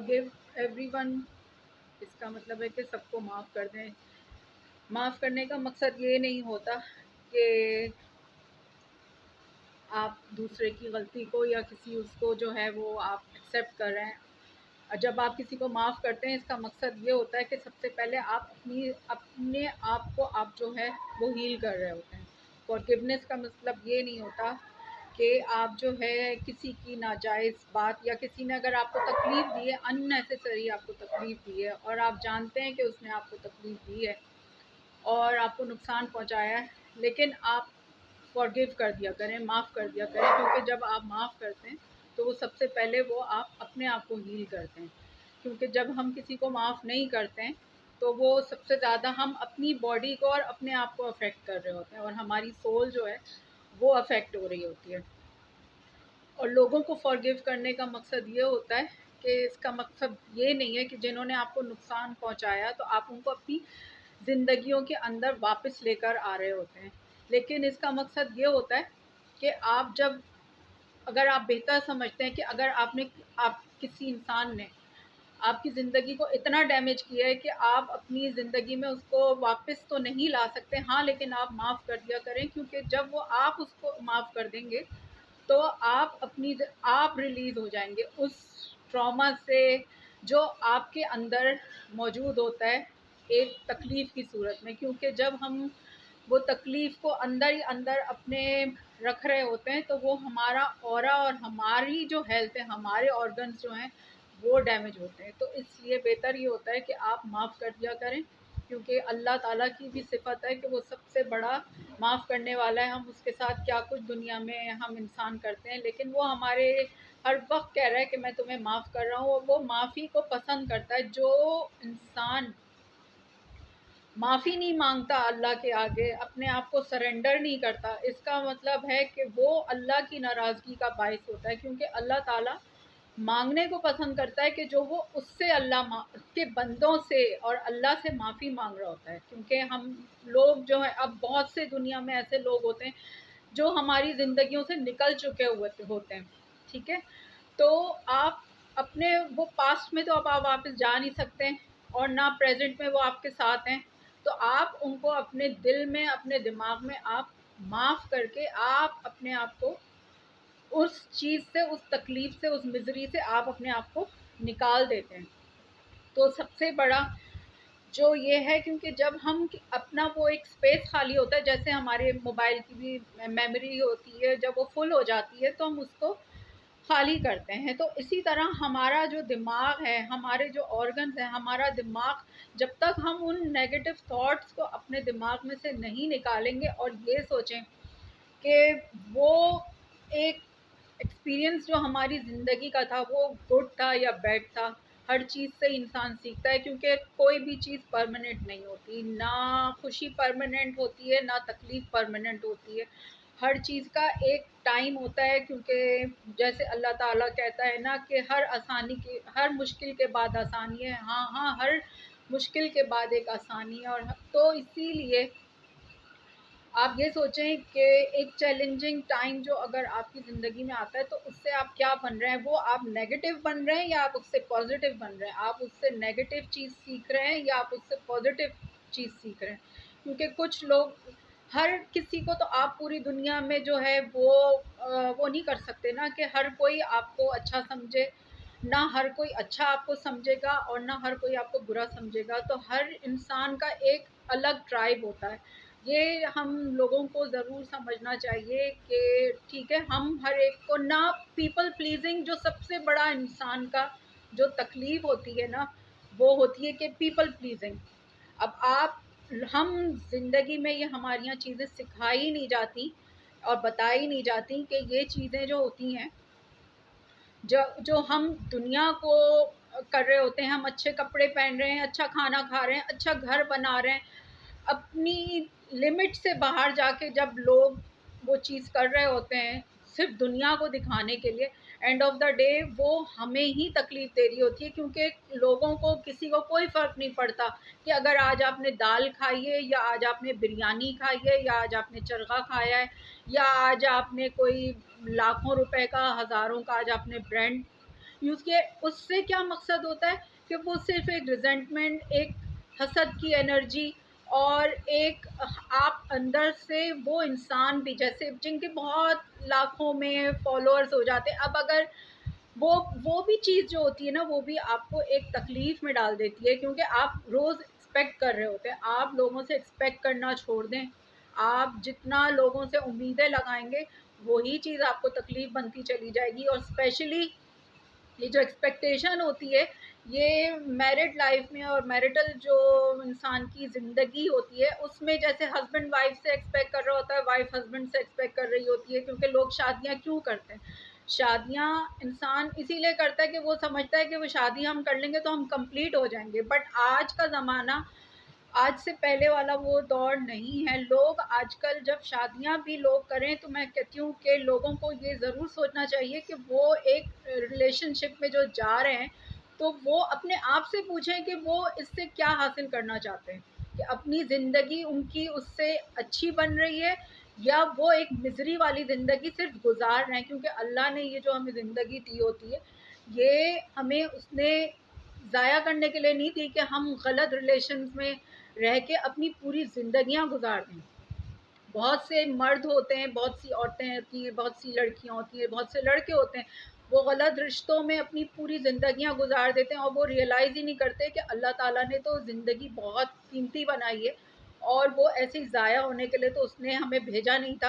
Forgive everyone. इसका मतलब है कि सबको माफ़ कर दें। माफ़ करने का मकसद ये नहीं होता कि आप दूसरे की गलती को या किसी उसको जो है वो आप एक्सेप्ट कर रहे हैं। जब आप किसी को माफ़ करते हैं, इसका मकसद ये होता है कि सबसे पहले आप अपने आप को आप जो है वो हील कर रहे होते हैं। फॉरगिवनेस का मतलब ये नहीं होता कि आप जो है किसी की नाजायज़ बात या किसी ने अगर आपको तकलीफ़ दी है, अननेसेसरी आपको तकलीफ़ दी है और आप जानते हैं कि उसने आपको तकलीफ़ दी है और आपको नुकसान पहुंचाया है, लेकिन आप फॉरगिव कर दिया करें, माफ़ कर दिया करें, क्योंकि जब आप माफ़ करते हैं तो वो सबसे पहले वो आप अपने आप को हील करते हैं। क्योंकि जब हम किसी को माफ़ नहीं करते हैं तो वो सबसे ज़्यादा हम अपनी बॉडी को और अपने आप को अफेक्ट कर रहे होते हैं और हमारी सोल जो है वो अफेक्ट हो रही होती है। और लोगों को फॉरगिव करने का मकसद ये होता है कि इसका मकसद ये नहीं है कि जिन्होंने आपको नुकसान पहुंचाया तो आप उनको अपनी ज़िंदगियों के अंदर वापस लेकर आ रहे होते हैं, लेकिन इसका मकसद ये होता है कि आप जब अगर आप बेहतर समझते हैं कि अगर आप किसी इंसान ने आपकी ज़िंदगी को इतना डैमेज किया है कि आप अपनी ज़िंदगी में उसको वापस तो नहीं ला सकते, हाँ, लेकिन आप माफ़ कर दिया करें, क्योंकि जब वो आप उसको माफ़ कर देंगे तो आप रिलीज़ हो जाएंगे उस ट्रॉमा से जो आपके अंदर मौजूद होता है एक तकलीफ़ की सूरत में। क्योंकि जब हम वो तकलीफ़ को अंदर ही अंदर अपने रख रहे होते हैं तो वो हमारा ऑरा और हमारी जो हेल्थ है, हमारे ऑर्गन्स जो हैं वो डैमेज होते हैं। तो इसलिए बेहतर ये होता है कि आप माफ़ कर दिया करें, क्योंकि अल्लाह ताला की भी सिफ़त है कि वो सबसे बड़ा माफ़ करने वाला है। हम उसके साथ क्या कुछ दुनिया में हम इंसान करते हैं, लेकिन वो हमारे हर वक़्त कह रहा है कि मैं तुम्हें माफ़ कर रहा हूँ, और वो माफ़ी को पसंद करता है। जो इंसान माफ़ी नहीं मांगता अल्लाह के आगे, अपने आप को सरेंडर नहीं करता, इसका मतलब है कि वो अल्लाह की नाराज़गी का बाइस होता है। क्योंकि अल्लाह ताला मांगने को पसंद करता है कि जो वो उससे के बंदों से और अल्लाह से माफ़ी मांग रहा होता है। क्योंकि हम लोग जो है, अब बहुत से दुनिया में ऐसे लोग होते हैं जो हमारी ज़िंदगियों से निकल चुके हुए होते हैं, ठीक है? तो आप अपने वो पास्ट में तो अब आप वापस जा नहीं सकते हैं और ना प्रेजेंट में वो आपके साथ हैं। तो आप उनको अपने दिल में, अपने दिमाग में आप माफ़ करके आप अपने आप को उस चीज़ से, उस तकलीफ़ से, उस मिज़री से आप अपने आप को निकाल देते हैं। तो सबसे बड़ा जो ये है, क्योंकि जब हम अपना वो एक स्पेस खाली होता है, जैसे हमारे मोबाइल की भी मेमोरी होती है, जब वो फुल हो जाती है तो हम उसको खाली करते हैं। तो इसी तरह हमारा जो दिमाग है, हमारे जो ऑर्गन्स हैं, हमारा दिमाग, जब तक हम उन नेगेटिव थॉट्स को अपने दिमाग में से नहीं निकालेंगे और ये सोचें कि वो एक एक्सपीरियंस जो हमारी ज़िंदगी का था वो गुड था या बैड था। हर चीज़ से इंसान सीखता है, क्योंकि कोई भी चीज़ परमानेंट नहीं होती, ना खुशी परमानेंट होती है, ना तकलीफ़ परमानेंट होती है। हर चीज़ का एक टाइम होता है, क्योंकि जैसे अल्लाह ताला कहता है ना कि हर मुश्किल के बाद आसानी है। हाँ, हाँ, हर मुश्किल के बाद एक आसानी है। और तो इसीलिए आप ये सोचें कि एक चैलेंजिंग टाइम जो अगर आपकी ज़िंदगी में आता है तो उससे आप क्या बन रहे हैं, वो आप नेगेटिव बन रहे हैं या आप उससे पॉजिटिव बन रहे हैं, आप उससे नेगेटिव चीज़ सीख रहे हैं या आप उससे पॉजिटिव चीज़ सीख रहे हैं। क्योंकि कुछ लोग, हर किसी को तो आप पूरी दुनिया में जो है वो नहीं कर सकते ना कि हर कोई आपको अच्छा समझे, ना हर कोई अच्छा आपको समझेगा और ना हर कोई आपको बुरा समझेगा। तो हर इंसान का एक अलग ट्राइब होता है। ये हम लोगों को ज़रूर समझना चाहिए कि ठीक है, हम हर एक को ना, पीपल प्लीज़िंग जो सबसे बड़ा इंसान का जो तकलीफ़ होती है ना, वो होती है कि पीपल प्लीज़िंग। अब आप हम ज़िंदगी में ये हमारी यहाँ चीज़ें सिखाई नहीं जाती और बताई नहीं जाती कि ये चीज़ें जो होती हैं, जो जो हम दुनिया को कर रहे होते हैं, हम अच्छे कपड़े पहन रहे हैं, अच्छा खाना खा रहे हैं, अच्छा घर बना रहे हैं, अपनी लिमिट से बाहर जाके जब लोग वो चीज़ कर रहे होते हैं सिर्फ दुनिया को दिखाने के लिए, एंड ऑफ द डे वो हमें ही तकलीफ़ दे रही होती है। क्योंकि लोगों को, किसी को कोई फ़र्क नहीं पड़ता कि अगर आज आपने दाल खाई है या आज आपने बिरयानी खाई है या आज आपने चरखा खाया है या आज आपने कोई लाखों रुपए का, हज़ारों का आज आपने ब्रांड यूज़ किया। उससे क्या मकसद होता है कि वो सिर्फ एक रिजेंटमेंट, एक हसद की एनर्जी, और एक आप अंदर से वो इंसान भी, जैसे जिनके बहुत लाखों में फॉलोअर्स हो जाते हैं, अब अगर वो भी चीज़ जो होती है ना, वो भी आपको एक तकलीफ़ में डाल देती है, क्योंकि आप रोज़ एक्सपेक्ट कर रहे होते हैं। आप लोगों से एक्सपेक्ट करना छोड़ दें, आप जितना लोगों से उम्मीदें लगाएंगे वही चीज़ आपको तकलीफ़ बनती चली जाएगी। और स्पेशली ये जो एक्सपेक्टेशन होती है, ये मैरिड लाइफ में और मैरिटल जो इंसान की ज़िंदगी होती है उसमें, जैसे हस्बैंड वाइफ से एक्सपेक्ट कर रहा होता है, वाइफ हस्बैंड से एक्सपेक्ट कर रही होती है, क्योंकि लोग शादियां क्यों करते हैं? शादियां इंसान इसीलिए करता है कि वो समझता है कि वो शादी हम कर लेंगे तो हम कंप्लीट हो जाएंगे। बट आज का ज़माना आज से पहले वाला वो दौर नहीं है। लोग आजकल जब शादियां भी लोग करें, तो मैं कहती हूँ कि लोगों को ये ज़रूर सोचना चाहिए कि वो एक रिलेशनशिप में जो जा रहे हैं, तो वो अपने आप से पूछें कि वो इससे क्या हासिल करना चाहते हैं, कि अपनी ज़िंदगी उनकी उससे अच्छी बन रही है, या वो एक मिजरी वाली ज़िंदगी सिर्फ गुजार रहे हैं। क्योंकि अल्लाह ने ये जो हमें ज़िंदगी दी होती है, ये हमें उसने ज़ाया करने के लिए नहीं दी कि हम गलत रिलेशंस में रह के अपनी पूरी ज़िंदगियां गुजार दें। बहुत से मर्द होते हैं, बहुत सी औरतें होती हैं, बहुत सी लड़कियां होती हैं, बहुत से लड़के होते हैं, वो गलत रिश्तों में अपनी पूरी ज़िंदगियां गुजार देते हैं, और वो रियलाइज़ ही नहीं करते कि अल्लाह ताला ने तो ज़िंदगी बहुत कीमती बनाई है, और वो ऐसे ही ज़ाया होने के लिए तो उसने हमें भेजा नहीं था